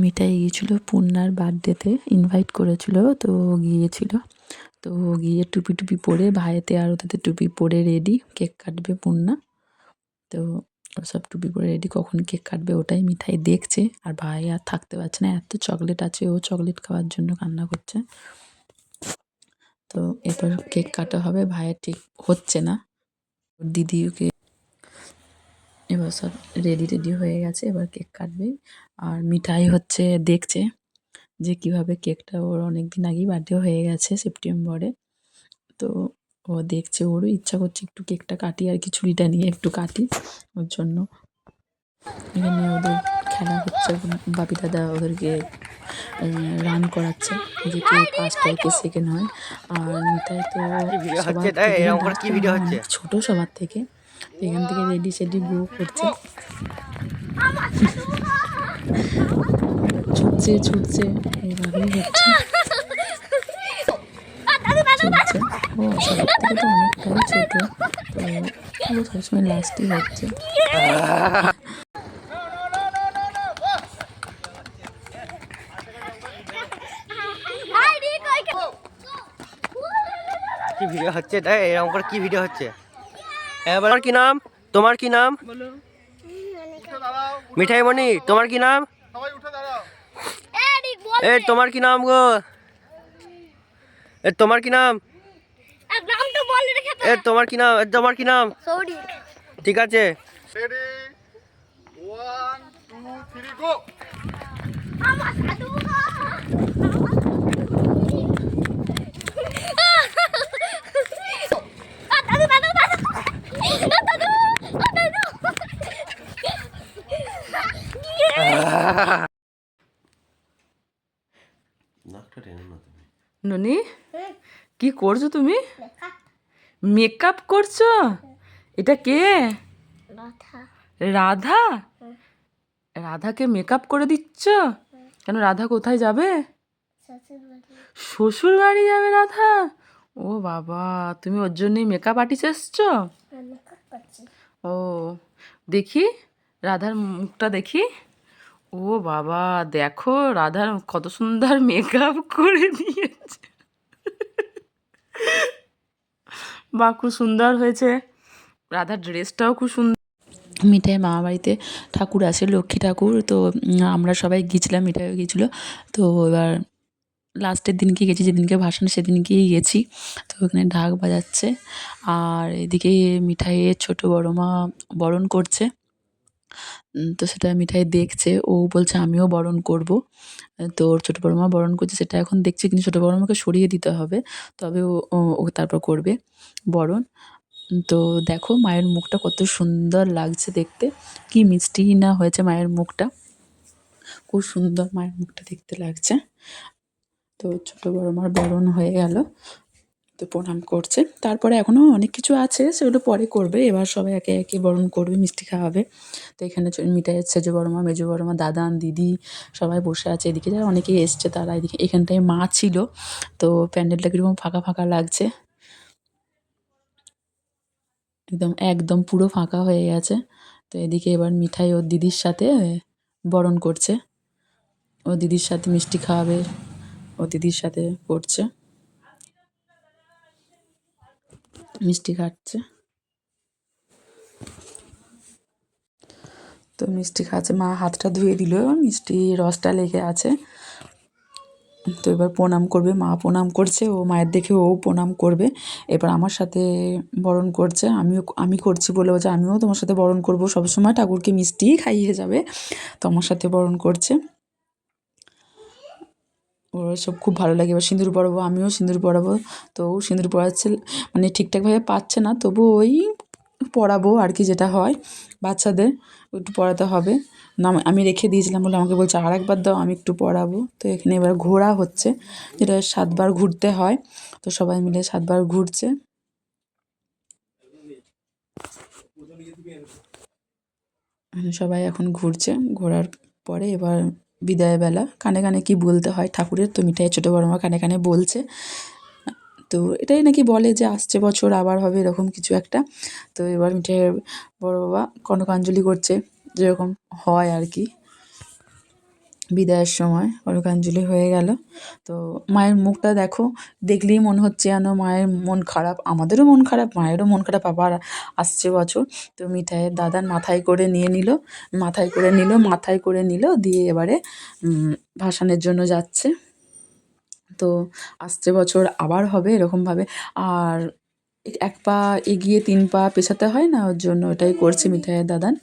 মিঠাই গিয়েছিলো পূর্ণার বার্থডেতে, ইনভাইট করেছিল, তো গিয়েছিল। তো গিয়ে টুপি টুপি পরে, ভাইয়েতে আর ওদের টুপি পরে রেডি, কেক কাটবে পূর্ণা। তো সব টুপি পরে রেডি, কখন কেক কাটবে ওটাই মিঠাই দেখছে। আর ভাই আর থাকতে পারছে না, এত চকলেট আছে, ও চকলেট খাওয়ার জন্য কান্না করছে। তো এরপর কেক কাটা হবে, ভাইয়ের ঠিক হচ্ছে না, দিদি ওকে এবার সব রেডি হয়ে গেছে, এবার কেক কাটবে। আর মিঠাই হচ্ছে দেখছে যে কিভাবে কেকটা, ওর অনেক দিন আগেই বার্থডে হয়ে গেছে সেপ্টেম্বরে। তো ও দেখছে, ওরও ইচ্ছা করছে একটু কেকটা কাটি আর কি, ছুরিটা নিয়ে একটু কাটি ওর জন্য। এখানে ওদের খেলা হচ্ছে, বাপি দাদা ওদেরকে রান করাচ্ছে যে কে ফার্স্ট হয় কে সেকেন্ড হয়। আর মিঠাই তো সবার থেকে অনেক ছোট সবার থেকে, এখান থেকে রেডি সেডি গ্রো করছে, ছুটছে এইভাবেই হচ্ছে, চলছে। ও সবার থেকে তো অনেকটাই ছোট, তো ও সবসময় লাস্টই হচ্ছে। কি ভিডিও হচ্ছে এটা, এরকম করে কি ভিডিও হচ্ছে? তোমার কি নাম? তোমার কি নাম? মিঠাই মনি, তোমার কি নাম? এ তোমার কি নাম গো? এ তোমার কি নাম? এ তোমার কি নাম? তোমার কি নাম? ঠিক আছে, রেডি 1 2 3 গো। ননি, কি করছো তুমি? মেকআপ করছো? এটা কে? রাধা। রাধাকে মেকআপ করে দিচ্ছ? কেন, রাধা কোথায় যাবে? শ্বশুর বাড়ি যাবে রাধা? ও বাবা, তুমি ওর জন্যই মেকআপ আর্টিস্ট এসছো? ও দেখি রাধার মুখটা দেখি। ও বাবা, দেখো রাধার কত সুন্দর মেকআপ করে দিয়েছে। বা খুব সুন্দর হয়েছে, রাধার ড্রেসটাও খুব সুন্দর। মিঠাই মামা বাড়িতে ঠাকুর আছে, লক্ষ্মী ঠাকুর, তো আমরা সবাই গিয়েছিলাম, মিঠাইও গিয়েছিলো। তো এবার লাস্টের দিনকে গেছি, যেদিনকে ভাসান সেদিনকেই গেছি। তো ওখানে ঢাক বাজাচ্ছে, আর এদিকে মিঠাইয়ের ছোটো বড় মা বরণ করছে। তো সেটা মিঠাই দেখছে, ও বলছে আমিও বরণ করব। তো ওর ছোটো বড় মা বরণ করছে, সেটা এখন দেখছে, কিন্তু ছোটো বড় মাকে সরিয়ে দিতে হবে, তবে ও তারপর করবে বরণ। তো দেখো মায়ের মুখটা কত সুন্দর লাগছে দেখতে, কি মিষ্টি না হয়েছে মায়ের মুখটা, খুব সুন্দর মায়ের মুখটা দেখতে লাগছে। তো ছোটো বড় মার বরণ হয়ে গেল, তো প্রণাম করছে। তারপরে এখনও অনেক কিছু আছে, সেগুলো পরে করবে। এবার সবাই একে একে বরণ করবে, মিষ্টি খাওয়াবে। তো এখানে মিঠাই সেজো বড় মা, মেজো বড় মা, দাদান দিদি সবাই বসে আছে। এদিকে যারা অনেকেই এসছে তারা, এদিকে এখানটায় মা ছিল। তো প্যান্ডেলটা কীরকম ফাঁকা ফাঁকা লাগছে, একদম পুরো ফাঁকা হয়ে গেছে। তো এদিকে এবার মিঠাই ওর দিদির সাথে বরণ করছে, ও দিদির সাথে মিষ্টি খাওয়াবে, ও দিদির সাথে করছে, মিষ্টি খাচ্ছে। তো মিষ্টি খাচ্ছে, মা হাতটা ধুয়ে দিল, মিষ্টি রসটা লেগে আছে। তো এবার প্রণাম করবে, মা প্রণাম করছে, ও মায়ের দেখে ও প্রণাম করবে। এবার আমার সাথে বরণ করছে, আমি করছি বলে যে আমিও তোমার সাথে বরণ করবো, সবসময় ঠাকুরকে মিষ্টিই খাইয়ে যাবে, তো আমার সাথে বরণ করছে। ওর সব খুব ভালো লাগে। এবার সিঁদুর পরাবো, আমিও সিঁদুর পরাবো। তো ও সিঁদুর পরাচ্ছে, মানে ঠিকঠাকভাবে পাচ্ছে না, তবু ওই পরাবো আর কি, যেটা হয় বাচ্চাদের একটু পরাতে হবে না। আমি রেখে দিয়েছিলাম বলে আমাকে বলছে আর একবার দাও, আমি একটু পরাবো। তো এখানে এবার ঘোরা হচ্ছে, যেটা 7 বার ঘুরতে হয়, তো সবাই মিলে 7 বার ঘুরছে। সবাই এখন ঘুরছে, ঘোরার পরে এবার বিদায়বেলা, কানে কানে কি বলতে হয় ঠাকুরের, তো মিঠাই ছোটো বড় মা কানে কানে বলছে। তো এটাই নাকি বলে যে আসছে বছর আবার হবে, এরকম কিছু একটা। তো এবার মিঠাইয়ের বড় বাবা কনকাঞ্জলি করছে, যেরকম হয় আর কি। বিদায়ের সময় কনকাঞ্জলি হয়ে গেল। তো মায়ের মুখটা দেখো, দেখলেই মনে হচ্ছে যেন মায়ের মন খারাপ, আমাদেরও মন খারাপ, মায়েরও মন খারাপ, আবার আসছে বছর। তো মিঠাইয়ের দাদার মাথায় করে নিয়ে নিল, মাথায় করে নিল, দিয়ে এবারে ভাসানের জন্য যাচ্ছে। তো আসছে বছর আবার হবে এরকমভাবে। আর এক পা এগিয়ে 3 পা পেছাতে হয় না, ওর জন্য ওটাই করছে মিঠাইয়ের দাদান।